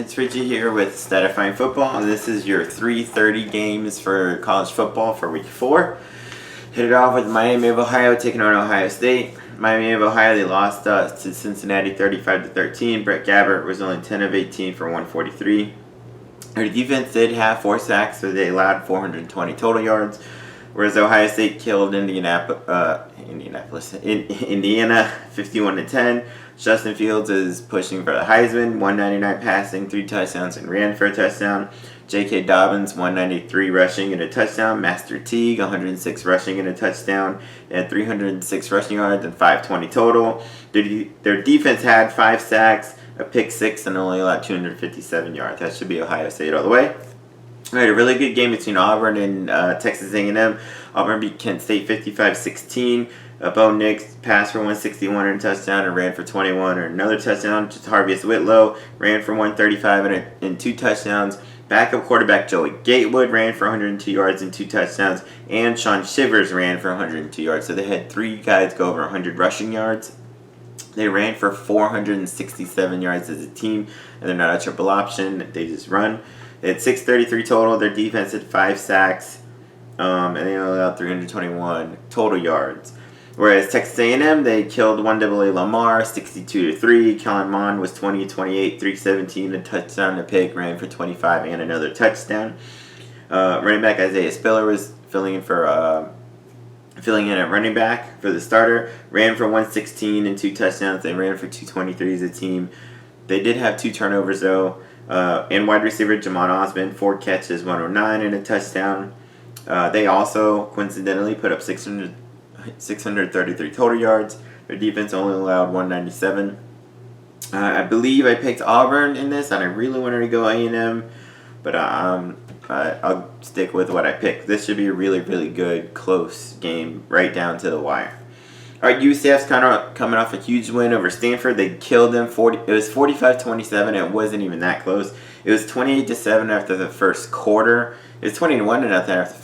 it's Richie here with Statifying Football. This is your 3:30 games for college football for week 4. Hit it off with Miami of Ohio taking on Ohio State. Miami of Ohio, they lost to Cincinnati 35-13. Brett Gabbert was only 10 of 18 for 143. Their defense did have 4 sacks, so they allowed 420 total yards. Whereas Ohio State killed Indiana 51-10. Justin Fields is pushing for the Heisman, 199 passing, 3 touchdowns, and ran for a touchdown. J.K. Dobbins, 193 rushing and a touchdown. Master Teague, 106 rushing and a touchdown. They had 306 rushing yards and 520 total. Their defense had 5 sacks, a pick 6, and only allowed 257 yards. That should be Ohio State all the way. All right, a really good game between Auburn and Texas A&M. Auburn beat Kent State 55-16. Bo Nix passed for 161 and a touchdown and ran for 21 and another touchdown. Harvius Whitlow ran for 135 and 2 touchdowns. Backup quarterback Joey Gatewood ran for 102 yards and 2 touchdowns. And Sean Shivers ran for 102 yards. So they had 3 guys go over 100 rushing yards. They ran for 467 yards as a team, and they're not a triple option. They just run. They had 633 total. Their defense had 5 sacks, and they only allowed 321 total yards. Whereas Texas A&M, they killed 1AA Lamar 62-3. Kellen Mond was 20-28, 317, a touchdown, a pick, ran for 25 and another touchdown. Running back Isaiah Spiller was filling in at running back for the starter. Ran for 116 and 2 touchdowns. They ran for 223 as a team. They did have 2 turnovers though. And wide receiver Jamon Osmond, 4 catches, 109 and a touchdown. They also coincidentally put up 633 total yards. Their defense only allowed 197. I believe I picked Auburn in this, and I really wanted to go A&M, but I'll stick with what I picked. This should be a really, really good, close game, right down to the wire. All right, UCF's kind of coming off a huge win over Stanford. They killed them. It was 45-27. It wasn't even that close. It was 28-7 after the first quarter. It was 20-1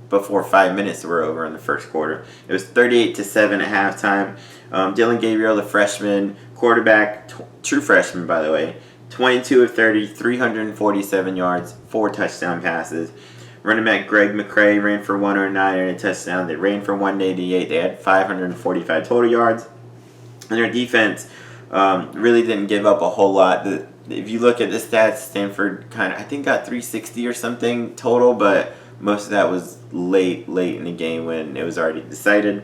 before 5 minutes were over in the first quarter. It was 38-7 at halftime. Dylan Gabriel, the freshman quarterback, true freshman by the way, 22 of 30, 347 yards, 4 touchdown passes. Running back Greg McCray ran for 109 and a touchdown. They ran for 188. They had 545 total yards. And their defense really didn't give up a whole lot. If you look at the stats, Stanford I think got 360 or something total, but most of that was late in the game when it was already decided.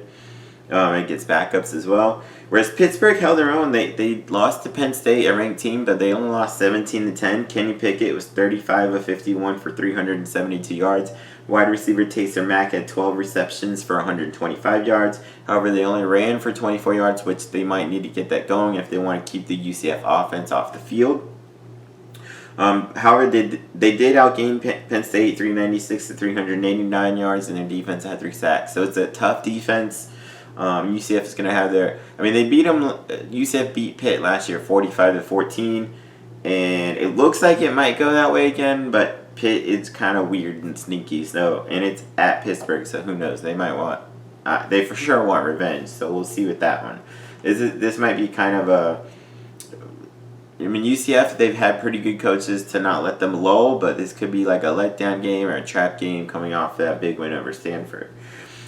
It gets backups as well. Whereas Pittsburgh held their own. They lost to Penn State, a ranked team, but they only lost 17-10. Kenny Pickett was 35 of 51 for 372 yards. Wide receiver Taysom Mack had 12 receptions for 125 yards. However, they only ran for 24 yards, which they might need to get that going if they want to keep the UCF offense off the field. However, they did outgain Penn State 396 to 389 yards, and their defense had 3 sacks. So it's a tough defense. UCF is going to have they beat them. UCF beat Pitt last year 45-14, and it looks like it might go that way again. But Pitt is kind of weird and sneaky, and it's at Pittsburgh, so who knows? They might want, they for sure want revenge. So we'll see with that one. This might be kind of a. UCF, they've had pretty good coaches to not let them lull, but this could be like a letdown game or a trap game coming off that big win over Stanford.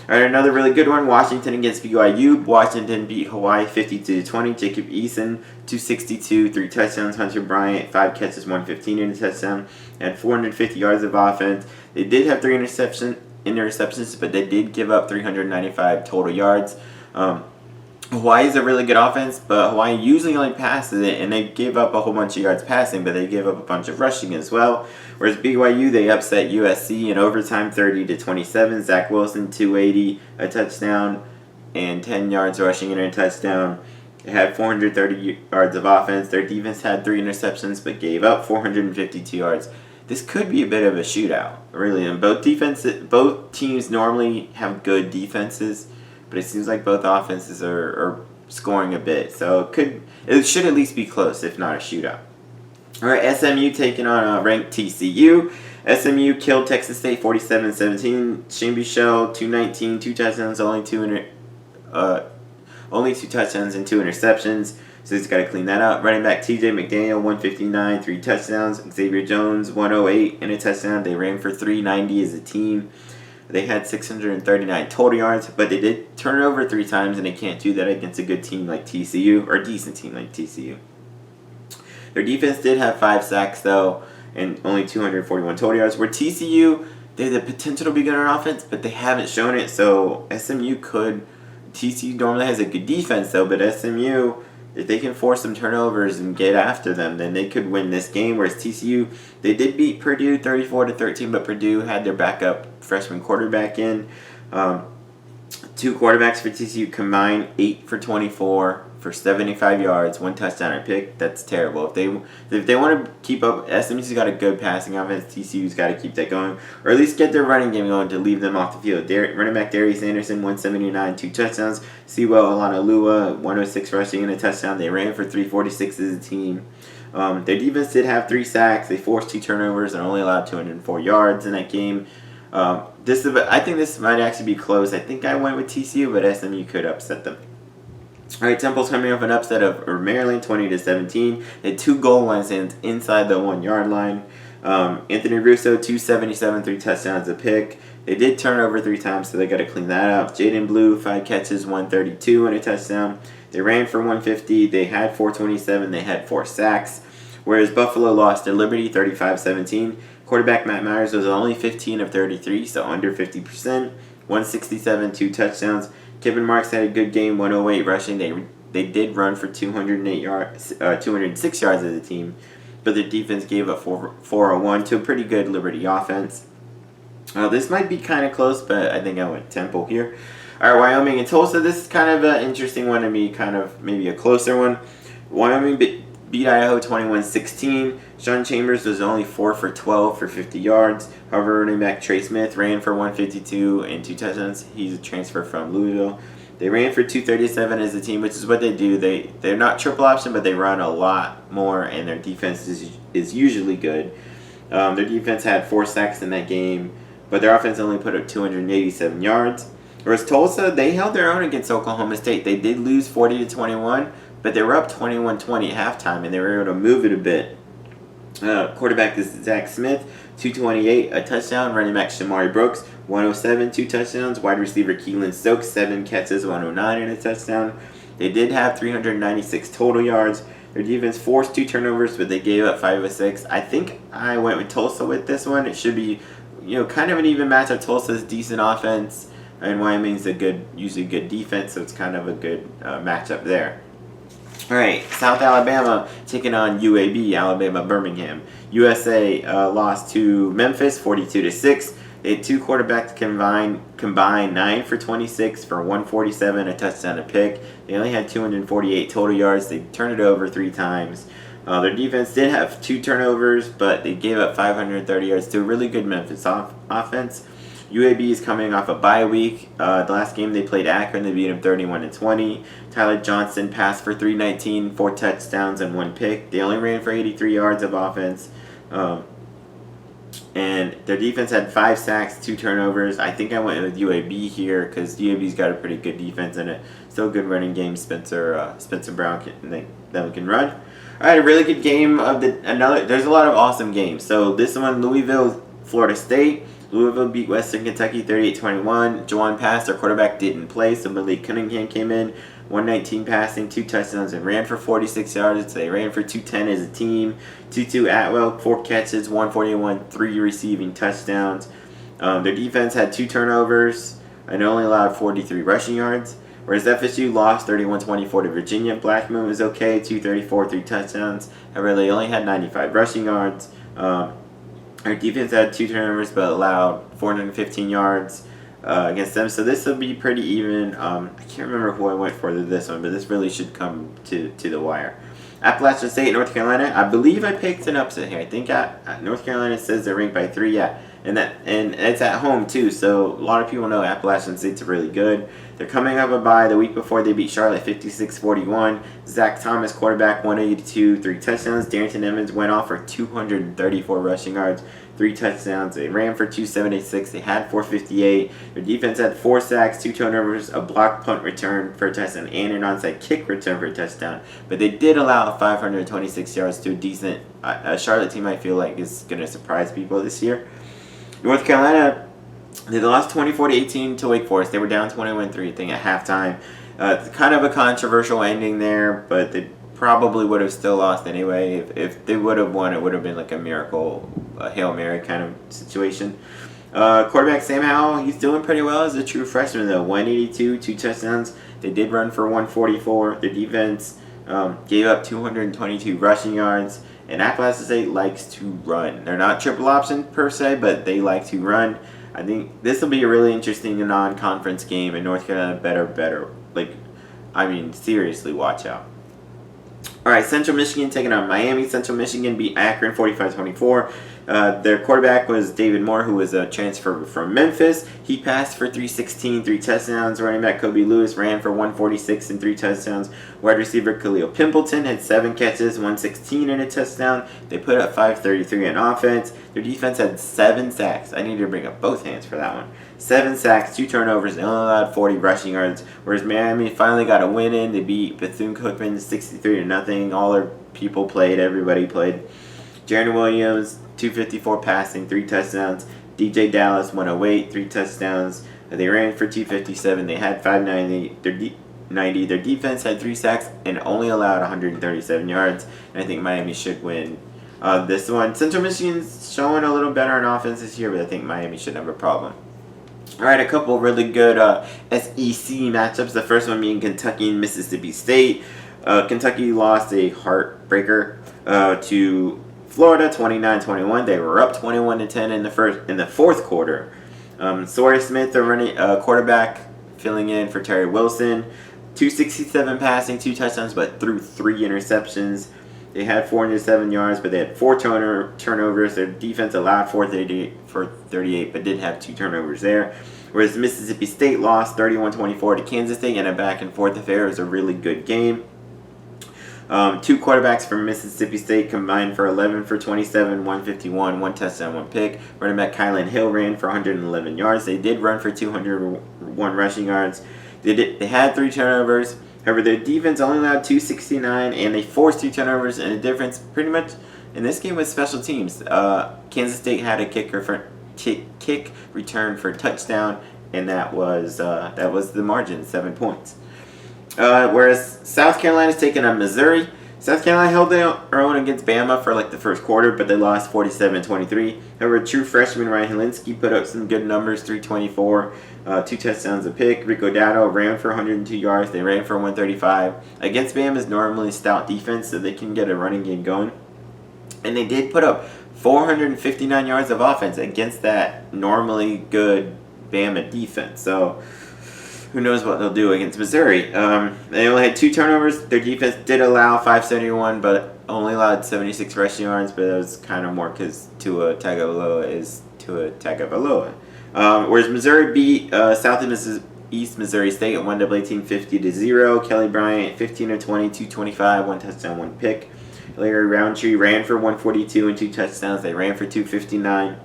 All right, another really good one, Washington against BYU. Washington beat Hawaii 52-20. Jacob Eason, 262, 3 touchdowns. Hunter Bryant, 5 catches, 115 and a touchdown, and 450 yards of offense. They did have 3 interceptions, but they did give up 395 total yards. Hawaii is a really good offense, but Hawaii usually only passes it, and they gave up a whole bunch of yards passing, but they gave up a bunch of rushing as well. Whereas BYU, they upset USC in overtime 30-27. Zach Wilson, 280, a touchdown, and 10 yards rushing and a touchdown. They had 430 yards of offense. Their defense had 3 interceptions, but gave up 452 yards. This could be a bit of a shootout, really. And both teams normally have good defenses, but it seems like both offenses are scoring a bit. So it should at least be close, if not a shootout. All right, SMU taking on ranked TCU. SMU killed Texas State 47-17. Shane Buechele, 219, 2 touchdowns, only two touchdowns and 2 interceptions. So he's got to clean that up. Running back TJ McDaniel, 159, 3 touchdowns. Xavier Jones, 108 and a touchdown. They ran for 390 as a team. They had 639 total yards, but they did turn it over 3 times, and they can't do that against a good team like TCU, or a decent team like TCU. Their defense did have 5 sacks, though, and only 241 total yards. Where TCU, they have the potential to be good on offense, but they haven't shown it, so SMU could. TCU normally has a good defense, though, but SMU, if they can force some turnovers and get after them, then they could win this game. Whereas TCU, they did beat Purdue 34-13, but Purdue had their backup freshman quarterback in. 2 quarterbacks for TCU combined 8 for 24 for 75 yards, 1 touchdown and pick. That's terrible. If they want to keep up, SMU's got a good passing offense. TCU's got to keep that going, or at least get their running game going to leave them off the field. Running back Darius Anderson, 179, 2 touchdowns. Sewell Alanalua, 106 rushing and a touchdown. They ran for 346 as a team. Their defense did have 3 sacks. They forced 2 turnovers and only allowed 204 yards in that game. I think this might actually be close. I think I went with TCU, but SMU could upset them. All right, Temple's coming off an upset of Maryland, 20-17. They had 2 goal line stands inside the 1-yard line. Anthony Russo, 277, 3 touchdowns, a pick. They did turn over 3 times, so they got to clean that up. Jaden Blue, 5 catches, 132 and a touchdown. They ran for 150. They had 427. They had 4 sacks. Whereas Buffalo lost to Liberty, 35-17. Quarterback Matt Myers was only 15 of 33, so under 50%. 167, 2 touchdowns. Kevin Marks had a good game, 108 rushing. They did run for 206 yards as a team, but the defense gave up 401 to a pretty good Liberty offense. This might be kind of close, but I think I went Temple here. All right, Wyoming and Tulsa. This is kind of an interesting one to me, kind of maybe a closer one. Wyoming beat Idaho 21-16. Sean Chambers was only 4 for 12 for 50 yards. However, running back Trey Smith ran for 152 and 2 touchdowns. He's a transfer from Louisville. They ran for 237 as a team, which is what they do. They're not triple option, but they run a lot more, and their defense is usually good. Their defense had 4 sacks in that game, but their offense only put up 287 yards. Whereas Tulsa, they held their own against Oklahoma State. They did lose 40-21, but they were up 21-20 at halftime, and they were able to move it a bit. Quarterback is Zach Smith, 228, a touchdown. Running back Shamari Brooks, 107, 2 touchdowns. Wide receiver Keelan Stokes, 7 catches, 109 and a touchdown. They did have 396 total yards. Their defense forced 2 turnovers, but they gave up 5 of 6. I think I went with Tulsa with this one. It should be, kind of an even matchup. Tulsa's decent offense, and Wyoming's usually good defense, so it's kind of a good matchup there. All right, South Alabama taking on UAB, Alabama Birmingham. USA lost to Memphis 42-6. They had 2 quarterbacks combined 9 for 26 for 147, a touchdown, a pick. They only had 248 total yards. They turned it over 3 times. Their defense did have 2 turnovers, but they gave up 530 yards to a really good Memphis offense. UAB is coming off a bye week. The last game they played Akron, they beat them 31-20. Tyler Johnson passed for 319, 4 touchdowns, and 1 pick. They only ran for 83 yards of offense. And their defense had 5 sacks, 2 turnovers. I think I went with UAB here because UAB's got a pretty good defense and a still good running game. Spencer Brown can run. All right, a really good game There's a lot of awesome games. So this one, Louisville, Florida State. Louisville beat Western Kentucky 38-21. Juwan Pass, their quarterback, didn't play, so Malik Cunningham came in. 119 passing, 2 touchdowns, and ran for 46 yards. They ran for 210 as a team. Tutu Atwell, 4 catches, 141, 3 receiving touchdowns. Their defense had 2 turnovers and only allowed 43 rushing yards. Whereas FSU lost 31-24 to Virginia. Blackman was okay, 234, 3 touchdowns. However, they only had 95 rushing yards. Our defense had 2 turnovers but allowed 415 yards against them. So this will be pretty even. I can't remember who I went for this one, but this really should come to the wire. Appalachian State, North Carolina. I believe I picked an upset here. I think North Carolina says they're ranked by 3. Yeah, and it's at home too. So a lot of people know Appalachian State's really good. They're coming up a bye. The week before they beat Charlotte 56-41. Zach Thomas, quarterback, 182, 3 touchdowns. Darrington Evans went off for 234 rushing yards, 3 touchdowns. They ran for 276. They had 458. Their defense had 4 sacks, 2 turnovers, a blocked punt return for a touchdown, and an onside kick return for a touchdown. But they did allow 526 yards to a decent Charlotte team. I feel like is going to surprise people this year. North Carolina, they lost 24-18 to Wake Forest. They were down 21-3, I think, at halftime. Kind of a controversial ending there, but they probably would have still lost anyway. If they would have won, it would have been like a miracle, a Hail Mary kind of situation. Quarterback Sam Howell, he's doing pretty well as a true freshman, though. 182, 2 touchdowns. They did run for 144. Their defense gave up 222 rushing yards. And Appalachian State likes to run. They're not triple option per se, but they like to run. I think this will be a really interesting non-conference game, and North Carolina better. Seriously, watch out. All right, Central Michigan taking on Miami. Central Michigan beat Akron 45-24. Their quarterback was David Moore, who was a transfer from Memphis. He passed for 316, 3 touchdowns. Running back Kobe Lewis ran for 146 and 3 touchdowns. Wide receiver Khalil Pimpleton had 7 catches, 116 and a touchdown. They put up 533 on offense. Their defense had 7 sacks. I need to bring up both hands for that one. 7 sacks, 2 turnovers, and only allowed 40 rushing yards. Whereas Miami finally got a win in. They beat Bethune-Cookman 63-0. All their people played. Everybody played. Jaron Williams, 254 passing, 3 touchdowns. DJ Dallas, 108, 3 touchdowns. They ran for 257. They had 590. Their defense had 3 sacks and only allowed 137 yards. And I think Miami should win this one. Central Michigan's showing a little better on offense this year, but I think Miami should have a problem. All right, a couple really good SEC matchups. The first one being Kentucky and Mississippi State. Kentucky lost a heartbreaker to Florida, 29-21. They were up 21-10 in the fourth quarter. Sawyer Smith, the running quarterback, filling in for Terry Wilson. 267 passing, 2 touchdowns, but threw 3 interceptions. They had 407 yards, but they had 4 turnovers. Their defense allowed 438, but did have 2 turnovers there. Whereas Mississippi State lost 31-24 to Kansas State in a back-and-forth affair. It was a really good game. 2 quarterbacks from Mississippi State combined for 11 for 27, 151, 1 touchdown, 1 pick. Running back Kylan Hill ran for 111 yards. They did run for 201 rushing yards. They had 3 turnovers. However, their defense only allowed 269, and they forced 2 turnovers, and the difference pretty much in this game was special teams. Kansas State had a kick return for a touchdown, and that was the margin, 7 points. Whereas South Carolina's taking on Missouri. South Carolina held their own against Bama for like the first quarter, but they lost 47-23. However, true freshman Ryan Helinski put up some good numbers, 324, 2 touchdowns a pick. Rico Dowdle ran for 102 yards. They ran for 135. Against Bama's normally stout defense, so they can get a running game going. And they did put up 459 yards of offense against that normally good Bama defense. So who knows what they'll do against Missouri. They only had 2 turnovers. Their defense did allow 571, but only allowed 76 rushing yards, but that was kind of more because Tua Tagovailoa is Tua Tagovailoa. Whereas Missouri beat East Missouri State at 1AA team 50-0. Kelly Bryant, 15 of 20, 225, 1 touchdown, 1 pick. Larry Roundtree ran for 142 and 2 touchdowns. They ran for 259.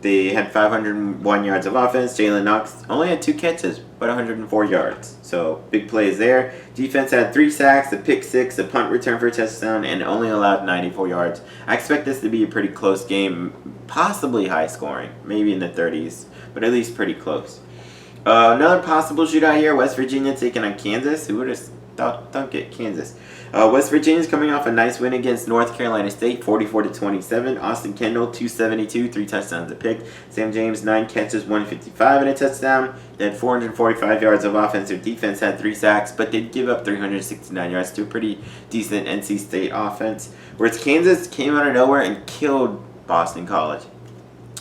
They had 501 yards of offense. Jalen Knox only had 2 catches, but 104 yards. So big plays there. Defense had 3 sacks, a pick 6, a punt return for a touchdown, and only allowed 94 yards. I expect this to be a pretty close game, possibly high scoring, maybe in the 30s, but at least pretty close. Another possible shootout here, West Virginia taking on Kansas. Who would have thought get Kansas? West Virginia's coming off a nice win against North Carolina State, 44-27. Austin Kendall, 272, 3 touchdowns a pick. Sam James, 9 catches, 155 and a touchdown. They had 445 yards of offensive defense, had 3 sacks, but did give up 369 yards to a pretty decent NC State offense. Whereas Kansas came out of nowhere and killed Boston College.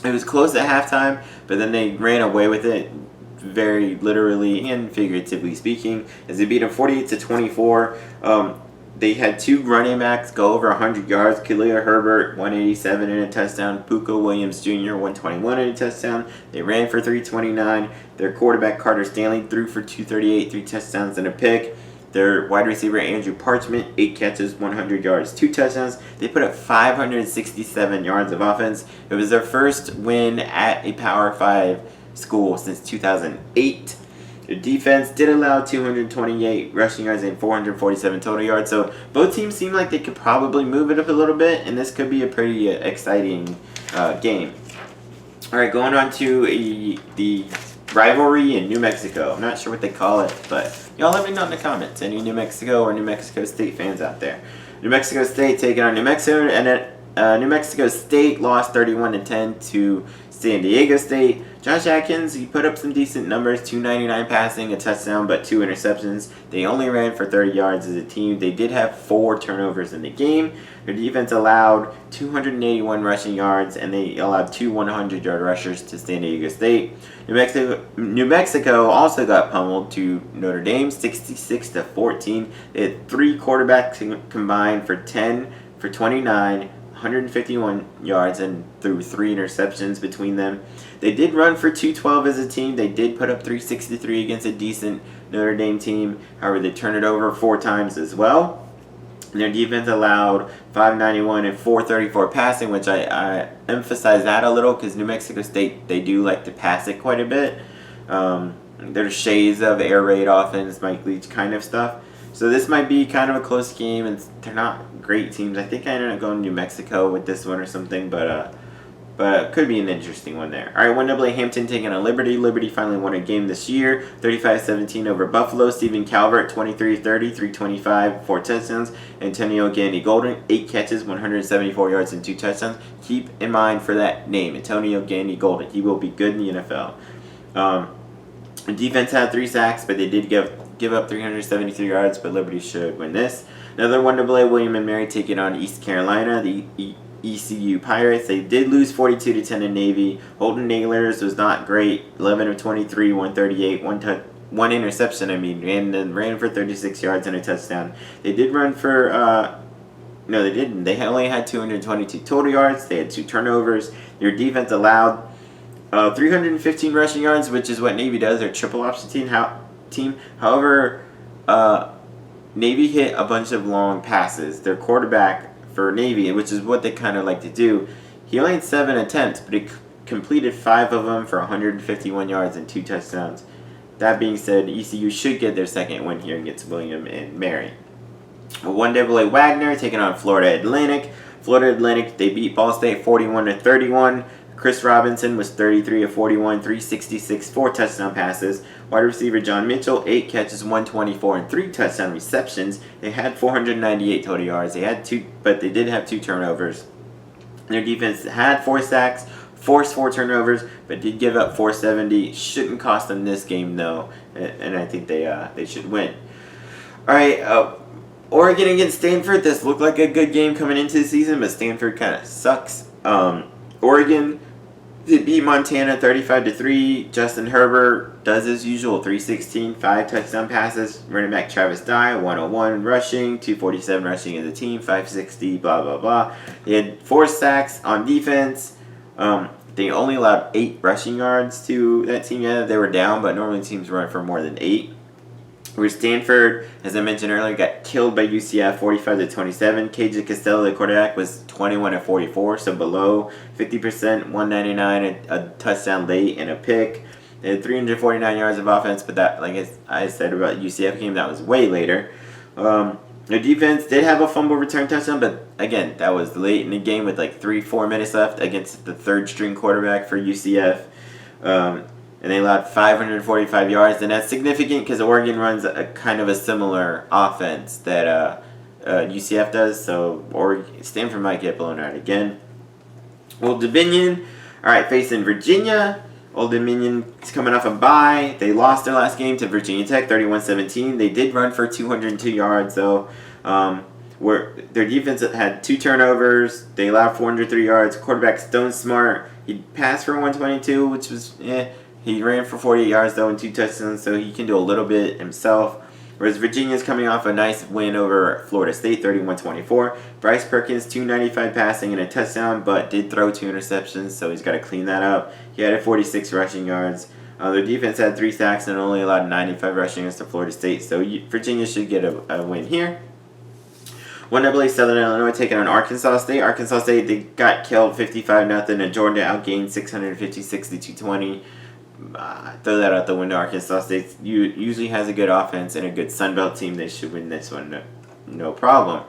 It was close at halftime, but then they ran away with it, very literally and figuratively speaking, as they beat them 48-24. They had two running backs go over 100 yards. Khalil Herbert, 187 and a touchdown. Puka Williams Jr., 121 and a touchdown. They ran for 329. Their quarterback, Carter Stanley, threw for 238, 3 touchdowns and a pick. Their wide receiver, Andrew Parchment, 8 catches, 100 yards, 2 touchdowns. They put up 567 yards of offense. It was their first win at a Power 5 school since 2008. The defense did allow 228 rushing yards and 447 total yards. So both teams seem like they could probably move it up a little bit, and this could be a pretty exciting game. All right, going on to the rivalry in New Mexico. I'm not sure what they call it, but y'all let me know in the comments. Any New Mexico or New Mexico State fans out there? New Mexico State taking on New Mexico, and New Mexico State lost 31-10 to San Diego State. Josh Atkins, he put up some decent numbers, 299 passing, a touchdown, but 2 interceptions. They only ran for 30 yards as a team. They did have 4 turnovers in the game. Their defense allowed 281 rushing yards, and they allowed 2 100-yard rushers to San Diego State. New Mexico also got pummeled to Notre Dame, 66-14. They had 3 quarterbacks combined for 10 for 29. 151 yards and threw 3 interceptions between them. They did run for 212 as a team. They did put up 363 against a decent Notre Dame team. However, they turned it over 4 times as well. And their defense allowed 591 and 434 passing, which I emphasize that a little because New Mexico State, they do like to pass it quite a bit. There's shades of air raid offense, Mike Leach kind of stuff. So this might be kind of a close game, and they're not great teams. I think I ended up going to New Mexico with this one or something, but it could be an interesting one there. All right, 1AA Hampton taking on Liberty. Liberty finally won a game this year, 35-17 over Buffalo. Stephen Calvert, 23-30, 325, 4 touchdowns. Antonio Gandy Golden, 8 catches, 174 yards, and 2 touchdowns. Keep in mind for that name, Antonio Gandy Golden. He will be good in the NFL. The defense had 3 sacks, but they did give up 373 yards, but Liberty should win this. Another 1AA, William and Mary taking on East Carolina, the ECU Pirates. They did lose 42-10 in Navy. Holden Nailers was not great, 11 of 23, 138, one interception, and then ran for 36 yards and a touchdown. They did run for, no they didn't. They only had 222 total yards. They had 2 turnovers. Their defense allowed 315 rushing yards, which is what Navy does. They're triple option team. However, Navy hit a bunch of long passes. Their quarterback for Navy, which is what they kind of like to do, he only had 7 attempts, but he completed 5 of them for 151 yards and 2 touchdowns. That being said, ECU should get their second win here against William and Mary. 1AA Wagner taking on Florida Atlantic. Florida Atlantic, they beat Ball State 41-31. Chris Robinson was 33 of 41, 366, 4 touchdown passes. Wide receiver John Mitchell, 8 catches, 124, and 3 touchdown receptions. They had 498 total yards. They had 2, but they did have 2 turnovers. Their defense had 4 sacks, forced 4 turnovers, but did give up 470. Shouldn't cost them this game though, and I think they should win. All right, Oregon against Stanford. This looked like a good game coming into the season, but Stanford kind of sucks. Oregon. They beat Montana 35-3. Justin Herbert does his usual, 316, 5 touchdown passes. Running back Travis Dye, 101 rushing, 247 rushing as a team, 560, blah, blah, blah. They had 4 sacks on defense. They only allowed 8 rushing yards to that team. Yeah, they were down, but normally teams run for more than 8. Where Stanford, as I mentioned earlier, got killed by UCF 45-27. KJ Costello, the quarterback, was 21-44, so below 50%, 199, a touchdown late, and a pick. They had 349 yards of offense, but that, like I said about UCF game, that was way later. Their defense did have a fumble return touchdown, but again, that was late in the game with like 3-4 minutes left against the 3rd-string quarterback for UCF. And they allowed 545 yards, and that's significant because Oregon runs a kind of a similar offense that UCF does, so Stanford might get blown out again. Old Dominion, all right, facing Virginia. Old Dominion is coming off a bye. They lost their last game to Virginia Tech, 31-17. They did run for 202 yards, though. Where their defense had 2 turnovers. They allowed 403 yards. Quarterback Stone Smart, he passed for 122, which was He ran for 48 yards, though, and 2 touchdowns, so he can do a little bit himself. Whereas Virginia's coming off a nice win over Florida State, 31-24. Bryce Perkins, 295 passing and a touchdown, but did throw 2 interceptions, so he's got to clean that up. He had 46 rushing yards. Their defense had 3 sacks and only allowed 95 rushing against Florida State, so Virginia should get a win here. 1AA Southern Illinois taking on Arkansas State. Arkansas State, they got killed 55-0, and Georgia outgained 650-60-220. Throw that out the window. Arkansas State usually has a good offense and a good Sun Belt team. They should win this one, no problem.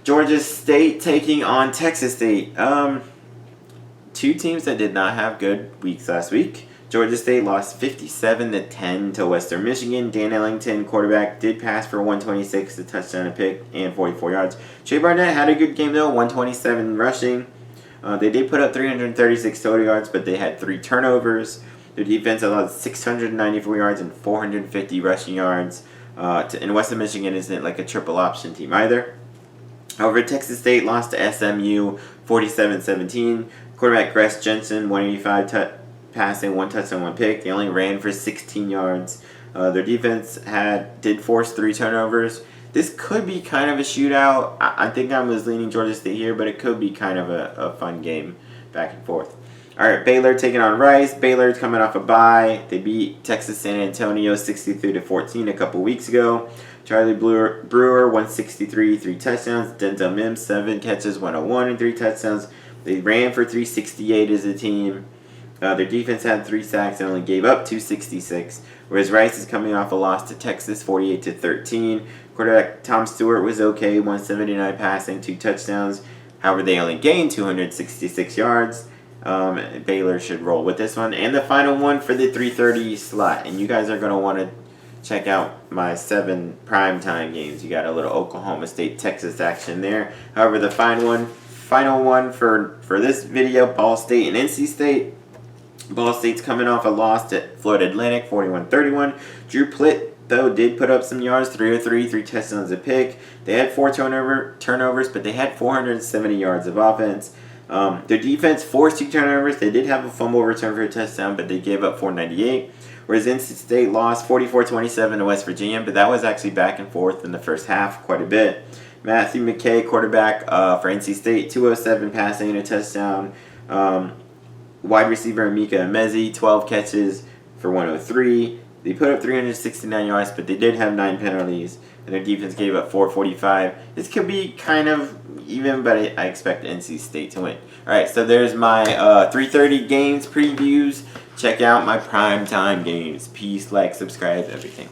Georgia State taking on Texas State. 2 teams that did not have good weeks last week. Georgia State lost 57-10 to Western Michigan. Dan Ellington, quarterback, did pass for 126, a touchdown, a pick, and 44 yards. Trey Barnett had a good game though, 127 rushing. They did put up 336 total yards, but they had 3 turnovers. Their defense allowed 694 yards and 450 rushing yards. And Western Michigan isn't like a triple option team either. However, Texas State lost to SMU 47-17. Quarterback Gress Jensen, 185 passing, 1 touchdown, 1 pick. They only ran for 16 yards. Their defense did force 3 turnovers. This could be kind of a shootout. I think I was leaning Georgia State here, but it could be kind of a fun game back and forth. All right, Baylor taking on Rice. Baylor's coming off a bye. They beat Texas San Antonio 63-14 a couple weeks ago. Charlie Brewer, 163, 3 touchdowns. Denzel Mims, 7 catches, 101, and 3 touchdowns. They ran for 368 as a team. Their defense had 3 sacks and only gave up 266. Whereas Rice is coming off a loss to Texas, 48-13. Quarterback Tom Stewart was okay, 179 passing, 2 touchdowns. However, they only gained 266 yards. Baylor should roll with this one. And the final one for the 3:30 slot. And you guys are going to want to check out my 7 primetime games. You got a little Oklahoma State, Texas action there. However, the final one for this video, Ball State and NC State. Ball State's coming off a loss to Florida Atlantic, 41-31. Drew Plitt, though, did put up some yards, 303, 3 touchdowns, a pick. They had 4 turnovers, but they had 470 yards of offense. Their defense forced 2 turnovers. They did have a fumble return for a touchdown, but they gave up 498. Whereas NC State lost 44-27 to West Virginia, but that was actually back and forth in the first half quite a bit. Matthew McKay, quarterback for NC State, 207 passing and a touchdown. Wide receiver Mika Emezi, 12 catches for 103. They put up 369 yards, but they did have 9 penalties, and their defense gave up 445. This could be kind of even, but I expect NC State to win. All right, so there's my 3:30 games previews. Check out my primetime games. Peace, like, subscribe, everything.